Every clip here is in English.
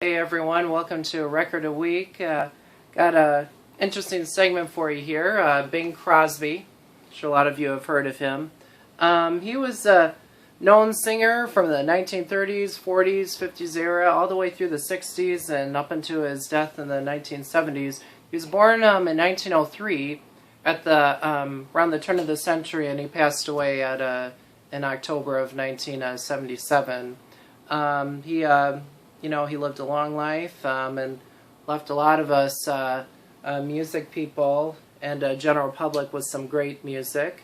Hey everyone, welcome to a Record a Week. Got a interesting segment for you here. Bing Crosby. I'm sure a lot of you have heard of him. He was a known singer from the 1930s, 40s, 50s era, all the way through the 60s and up until his death in the 1970s. He was born in 1903 at the around the turn of the century, and he passed away in October of 1977. He lived a long life and left a lot of us music people and general public with some great music.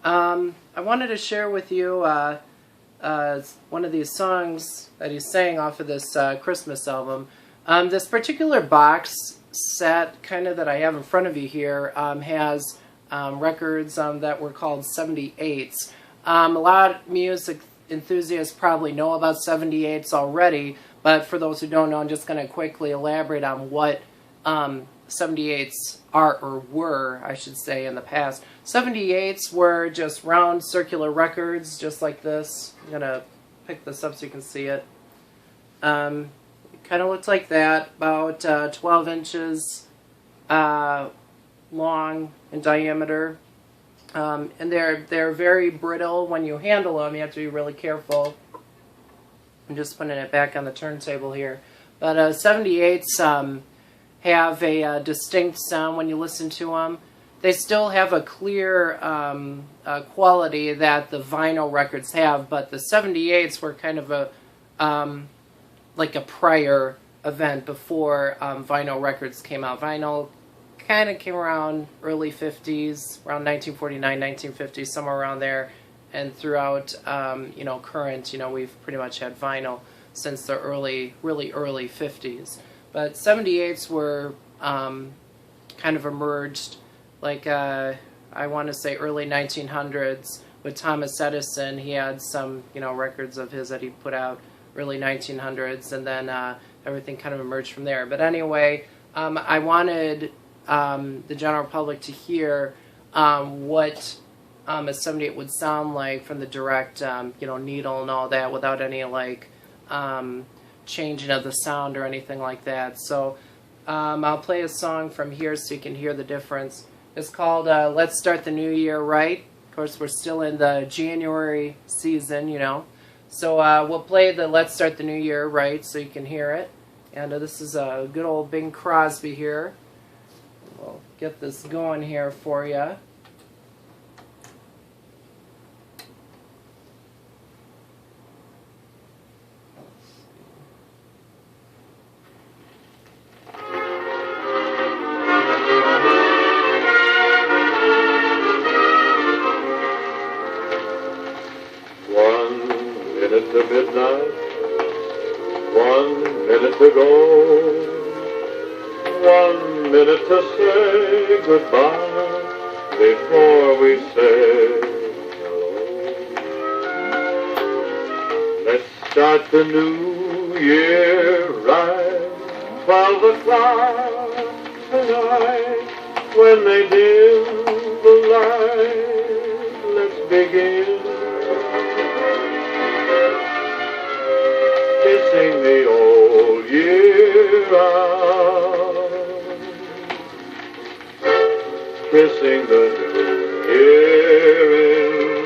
I wanted to share with you one of these songs that he sang off of this Christmas album. This particular box set, kind of that I have in front of you here, has records that were called 78s. A lot of music enthusiasts probably know about 78s already, but for those who don't know, I'm just going to quickly elaborate on what 78s are, or were, I should say, in the past. 78s were just round circular records, just like this. I'm going to pick this up so you can see it. It kind of looks like that, about 12 inches long in diameter. And they're very brittle when you handle them. You have to be really careful. I'm just putting it back on the turntable here. But 78s have a distinct sound when you listen to them. They still have a clear quality that the vinyl records have, but the 78s were kind of like a prior event before vinyl records came out. Vinyl kind of came around early 50s, around 1949, 1950, somewhere around there. And throughout, current, we've pretty much had vinyl since the really early 50s. But 78s were kind of emerged, like, I want to say early 1900s with Thomas Edison. He had some, records of his that he put out early 1900s, and then everything kind of emerged from there. But anyway, I wanted the general public to hear what a 78 would sound like from the direct, needle and all that, without any changing of the sound or anything like that. So I'll play a song from here so you can hear the difference. It's called "Let's Start the New Year Right." Of course, we're still in the January season, So we'll play the "Let's Start the New Year Right" so you can hear it. And this is a good old Bing Crosby here. We'll get this going here for you. Minute to midnight, 1 minute to go, 1 minute to say goodbye before we say hello. Let's start the new year right, 12 o'clock tonight, when they dim the light, let's begin. Kissing the old year out, kissing the new year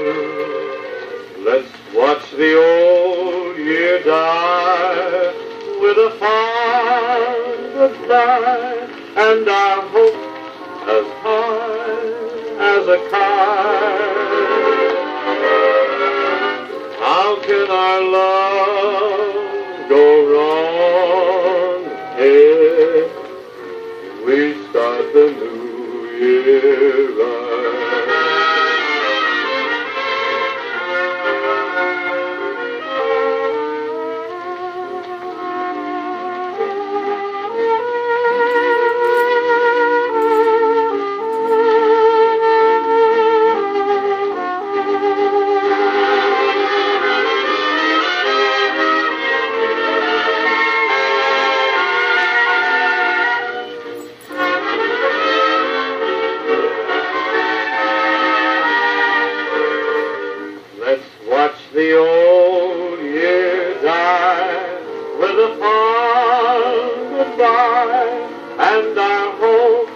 in. Let's watch the old year die with a fond goodbye, and our hopes as high as a kite. How can our love go wrong if we start the new year right? goodbye, and our hopes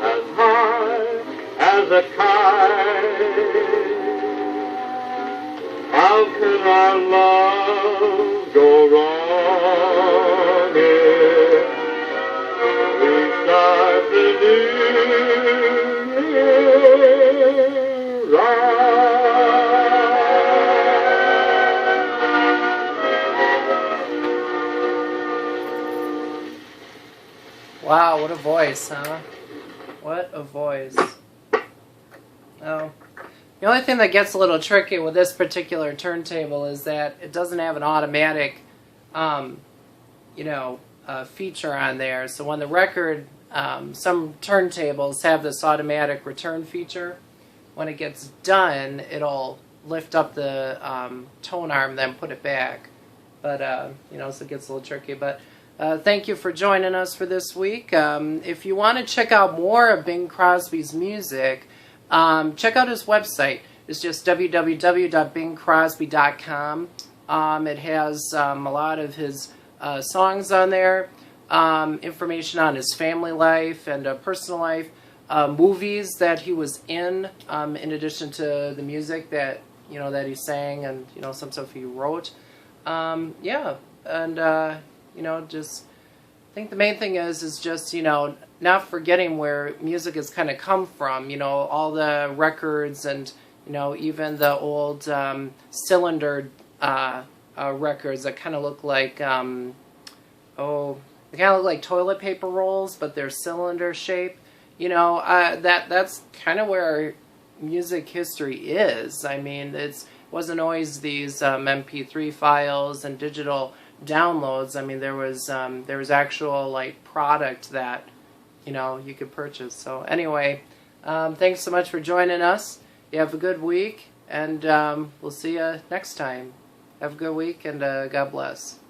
as high as a kite. How can our love go wrong if we start the new year right? Wow, what a voice, huh? What a voice. Oh. The only thing that gets a little tricky with this particular turntable is that it doesn't have an automatic, feature on there. So when the record, some turntables have this automatic return feature. When it gets done, it'll lift up the tone arm, then put it back. But, so it gets a little tricky. But thank you for joining us for this week. If you want to check out more of Bing Crosby's music, check out his website. It's just www.bingcrosby.com. It has a lot of his songs on there, information on his family life and personal life, movies that he was in addition to the music that that he sang and some stuff he wrote. Just I think the main thing is just not forgetting where music has kind of come from, all the records and, even the old cylinder records that kind of look like, they kind of look like toilet paper rolls, but they're cylinder shape. That's kind of where music history is. I mean, it wasn't always these MP3 files and digital downloads. I mean, there was actual like product that you could purchase. So anyway, thanks so much for joining us. You have a good week, and we'll see you next time. Have a good week, and God bless.